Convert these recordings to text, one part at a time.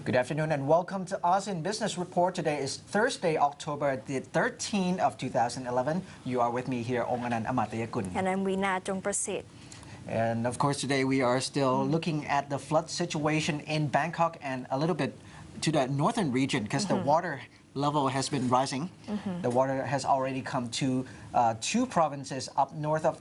Good afternoon and welcome to ASEAN Business Report. Today is Thursday, October the 13th of 2011. You are with me here, Onganan Amatayakun. And I'm Rina Jongprasit. And of course today we are still looking at the flood situation in Bangkok and a little bit to the northern region because the water level has been rising. The water has already come to two provinces up north of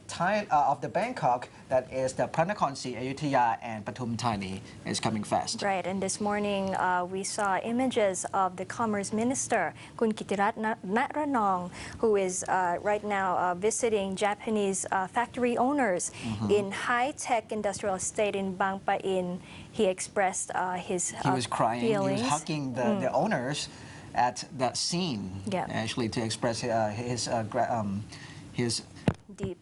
the Bangkok, that is the Pranakonsi, Ayutthaya, and Pathum Thani is coming fast. Right, and this morning we saw images of the Commerce Minister, Kun Kitirat Natranong, who is right now visiting Japanese factory owners in high-tech industrial estate in Bang Pa-in. He expressed his He was crying, feelings. He was hugging the owners at that scene, actually, to express his deep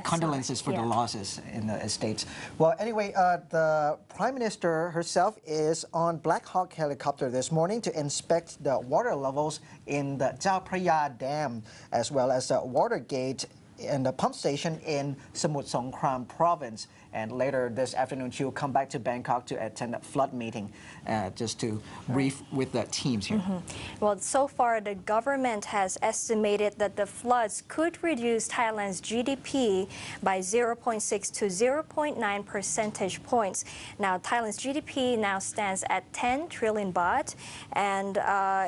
condolences for the losses in the estates. Well, anyway, the Prime Minister herself is on Black Hawk helicopter this morning to inspect the water levels in the Chao Phraya Dam, as well as the water gate and the pump station in Samut Songkhram province. And later this afternoon, she will come back to Bangkok to attend a flood meeting just to brief with the teams here. Well, so far, the government has estimated that the floods could reduce Thailand's GDP by 0.6 to 0.9 percentage points. Now, Thailand's GDP now stands at 10 trillion baht. And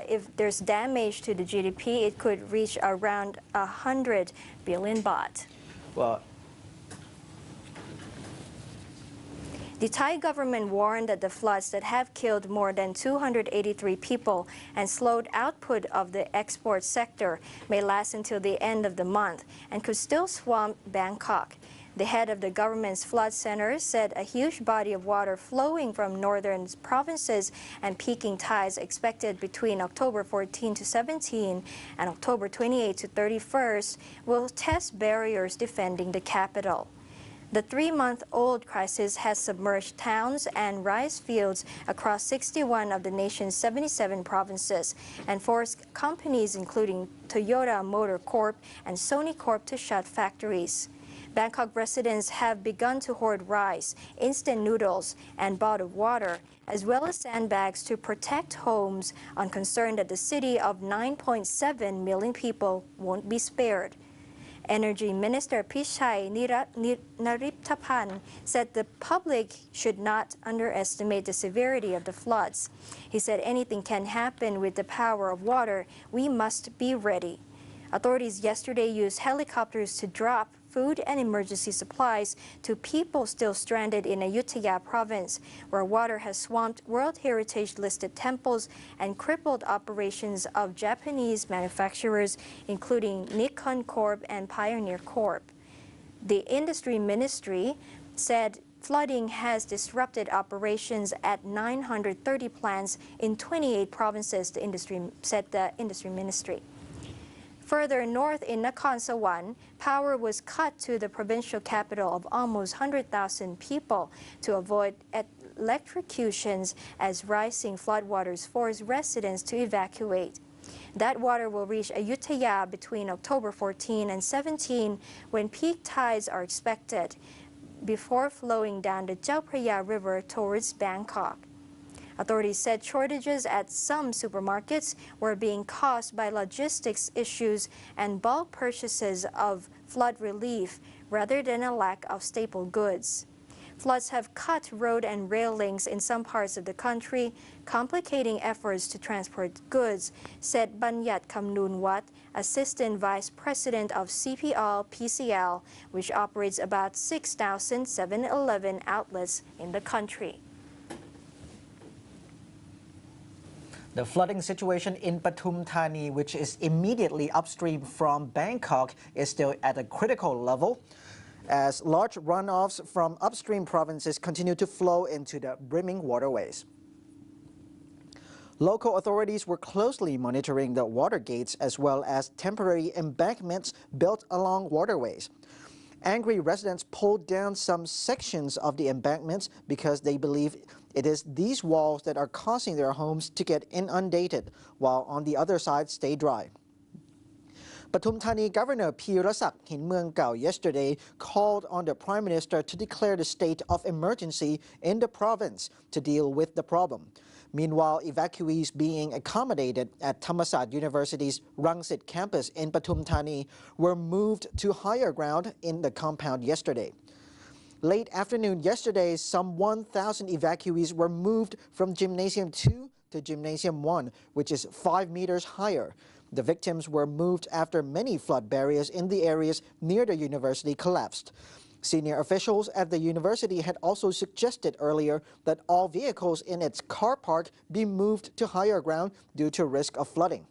if there's damage to the GDP, it could reach around 100 billion baht. Well, the Thai government warned that the floods that have killed more than 283 people and slowed output of the export sector may last until the end of the month and could still swamp Bangkok. The head of the government's flood center said a huge body of water flowing from northern provinces and peaking tides expected between October 14 to 17 and October 28 to 31st will test barriers defending the capital. The 3-month-old crisis has submerged towns and rice fields across 61 of the nation's 77 provinces and forced companies including Toyota Motor Corp and Sony Corp to shut factories. Bangkok residents have begun to hoard rice, instant noodles, and bottled water, as well as sandbags to protect homes on concern that the city of 9.7 million people won't be spared. Energy Minister Pichai Nariptapan said the public should not underestimate the severity of the floods. He said anything can happen with the power of water. We must be ready. Authorities yesterday used helicopters to drop food and emergency supplies to people still stranded in Ayutthaya province, where water has swamped World Heritage-listed temples and crippled operations of Japanese manufacturers, including Nikon Corp and Pioneer Corp. The Industry Ministry said flooding has disrupted operations at 930 plants in 28 provinces, said the Industry Ministry. Further north in Nakhon Sawan, power was cut to the provincial capital of almost 100,000 people to avoid electrocutions as rising floodwaters forced residents to evacuate. That water will reach Ayutthaya between October 14 and 17 when peak tides are expected, before flowing down the Chao Phraya River towards Bangkok. Authorities said shortages at some supermarkets were being caused by logistics issues and bulk purchases of flood relief rather than a lack of staple goods. Floods have cut road and rail links in some parts of the country, complicating efforts to transport goods, said Banyat Kamnunwat, Assistant Vice President of CPL-PCL, which operates about 6,000 7-Eleven outlets in the country. The flooding situation in Pathum Thani, which is immediately upstream from Bangkok, is still at a critical level as large runoffs from upstream provinces continue to flow into the brimming waterways. Local authorities were closely monitoring the water gates as well as temporary embankments built along waterways. Angry residents pulled down some sections of the embankments because they believe it is these walls that are causing their homes to get inundated, while on the other side stay dry. Pathum Thani Governor Pirasak Hinmuangkau yesterday called on the Prime Minister to declare the state of emergency in the province to deal with the problem. Meanwhile, evacuees being accommodated at Thammasat University's Rangsit campus in Pathum Thani were moved to higher ground in the compound yesterday. Late afternoon yesterday, some 1,000 evacuees were moved from Gymnasium 2 to Gymnasium 1, which is 5 meters higher. The victims were moved after many flood barriers in the areas near the university collapsed. Senior officials at the university had also suggested earlier that all vehicles in its car park be moved to higher ground due to risk of flooding.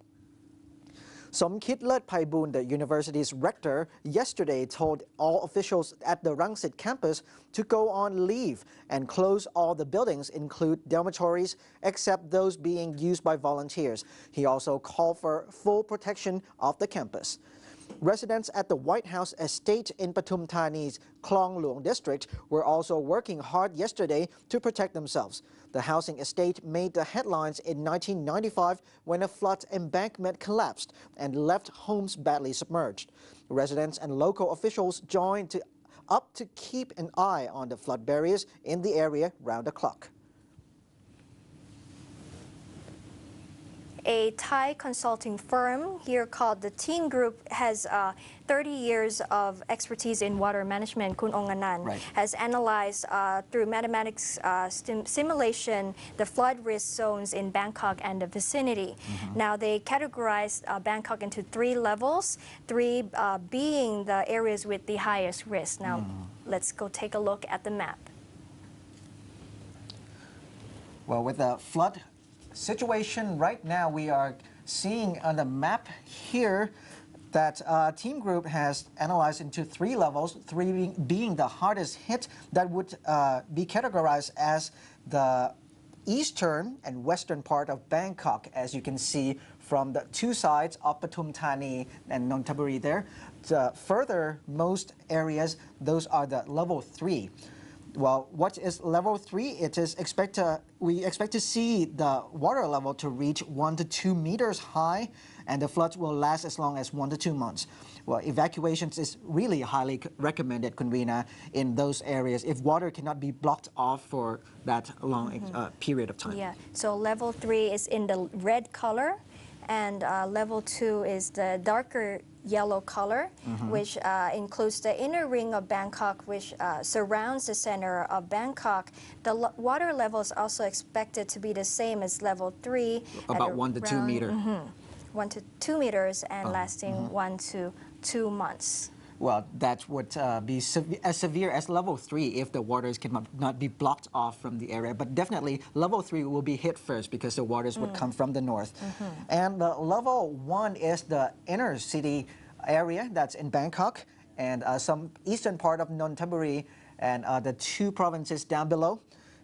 Somkit Let Paiboon, the university's rector, yesterday told all officials at the Rangsit campus to go on leave and close all the buildings, include dormitories, except those being used by volunteers. He also called for full protection of the campus. Residents at the White House estate in Pathum Thani's Klong Luang district were also working hard yesterday to protect themselves. The housing estate made the headlines in 1995 when a flood embankment collapsed and left homes badly submerged. Residents and local officials joined up to keep an eye on the flood barriers in the area round the clock. A Thai consulting firm here called the Team Group has 30 years of expertise in water management. Kun Onganan has analyzed through mathematics simulation the flood risk zones in Bangkok and the vicinity. Now they categorized Bangkok into 3 levels, 3 being the areas with the highest risk. Now let's go take a look at the map. Well, with the flood situation right now, we are seeing on the map here that Team Group has analyzed into 3 levels, 3 being the hardest hit, that would be categorized as the eastern and western part of Bangkok, as you can see from the 2 sides of Pathum Thani and Nonthaburi there. The furthermost areas, those are the level 3. Well, what is level 3? It is we expect to see the water level to reach 1 to 2 meters high, and the floods will last as long as 1 to 2 months. Well, evacuations is really highly recommended, Kunvina, in those areas if water cannot be blocked off for that long period of time. Yeah, so level 3 is in the red color, and level 2 is the darker yellow color, which includes the inner ring of Bangkok, which surrounds the center of Bangkok. The water level is also expected to be the same as level 3. About 1 to 2 meters. 1 to 2 meters and lasting 1 to 2 months. Well, that would be as severe as level 3 if the waters cannot be blocked off from the area. But definitely level 3 will be hit first because the waters would come from the north. And level 1 is the inner city area that's in Bangkok and some eastern part of Nonthaburi and the 2 provinces down below.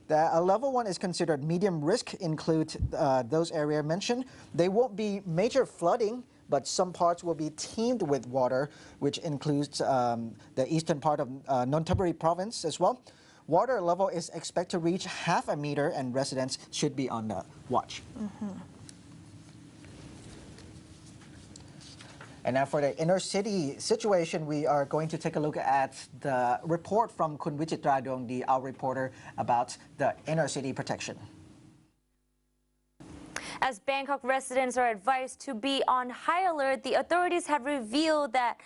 The level 1 is considered medium risk, include those areas mentioned. They won't be major flooding, but some parts will be teemed with water, which includes the eastern part of Nonthaburi province as well. Water level is expected to reach half a meter, and residents should be on the watch. And now for the inner city situation, we are going to take a look at the report from Kun Vichitra Dongdi, our reporter, about the inner city protection. As Bangkok residents are advised to be on high alert, the authorities have revealed that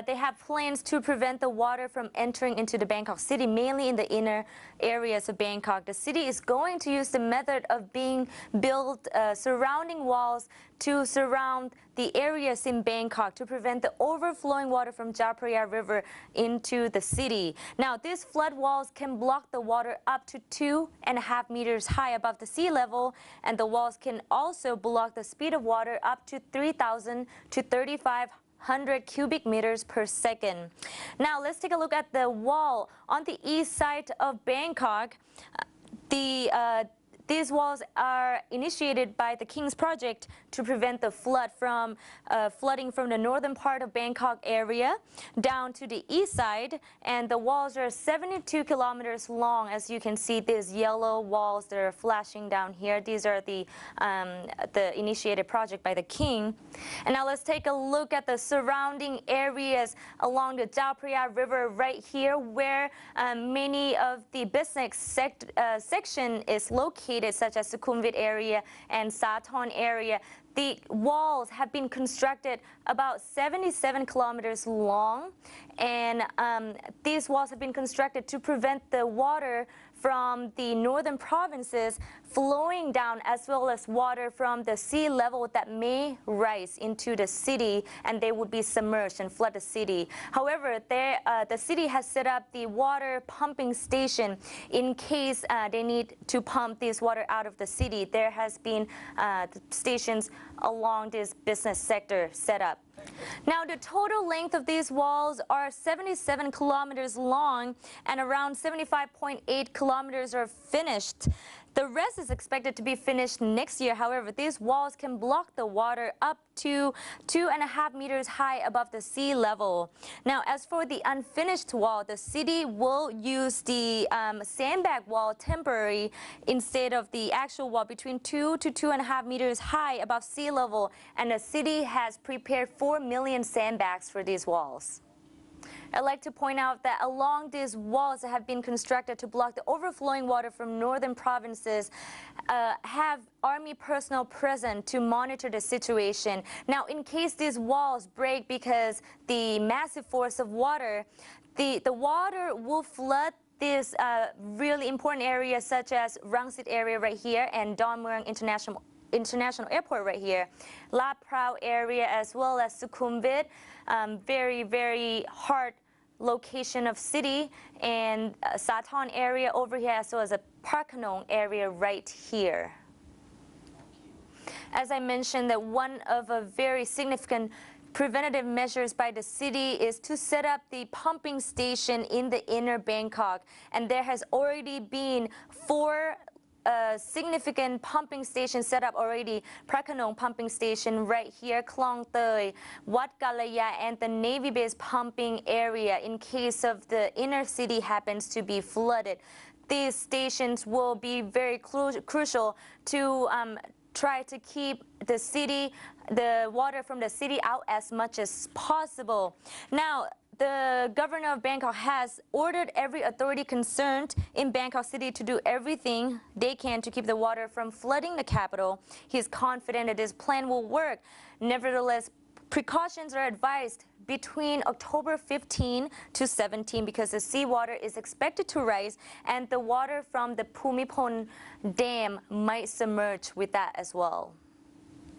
they have plans to prevent the water from entering into the Bangkok city, mainly in the inner areas of Bangkok. The city is going to use the method of being built surrounding walls to surround the areas in Bangkok to prevent the overflowing water from Chao Phraya River into the city. Now, these flood walls can block the water up to 2.5 meters high above the sea level, and the walls can also block the speed of water up to 3,000 to 3,500 cubic meters per second. Now, let's take a look at the wall on the east side of Bangkok. These walls are initiated by the King's Project to prevent the flood from flooding from the northern part of Bangkok area down to the east side, and the walls are 72 kilometers long. As you can see, these yellow walls that are flashing down here, these are the initiated project by the King. And now let's take a look at the surrounding areas along the Chao Phraya River right here, where many of the business section is located. located, such as Sukhumvit area and Sathorn area. The walls have been constructed about 77 kilometers long, and these walls have been constructed to prevent the water from the northern provinces flowing down, as well as water from the sea level that may rise into the city, and they would be submerged and flood the city. However, the city has set up the water pumping station in case they need to pump this water out of the city. There has been stations along this business sector set up. Now, the total length of these walls are 77 kilometers long, and around 75.8 kilometers are finished. The rest is expected to be finished next year. However, these walls can block the water up to 2.5 meters high above the sea level. Now, as for the unfinished wall, the city will use the sandbag wall temporary instead of the actual wall between 2 to 2.5 meters high above sea level, and the city has prepared 4 million sandbags for these walls. I'd like to point out that along these walls that have been constructed to block the overflowing water from northern provinces have army personnel present to monitor the situation. Now, in case these walls break because the massive force of water, the water will flood this really important areas such as Rangsit area right here and Don Mueang International Airport right here, La Prao area, as well as Sukhumvit, very, very hard location of city, and Sathorn area over here, as well as a Parkhanong area right here. As I mentioned, that one of a very significant preventative measures by the city is to set up the pumping station in the inner Bangkok, and there has already been 4 significant pumping stations set up already. Parkhanong pumping station right here, Klong Tơi, Wat Galaya, and the Navy base pumping area in case of the inner city happens to be flooded. These stations will be very crucial to try to keep the water from the city out as much as possible. Now, the governor of Bangkok has ordered every authority concerned in Bangkok City to do everything they can to keep the water from flooding the capital. He is confident that this plan will work. Nevertheless, precautions are advised between October 15 to 17 because the seawater is expected to rise, and the water from the Pumipon Dam might submerge with that as well.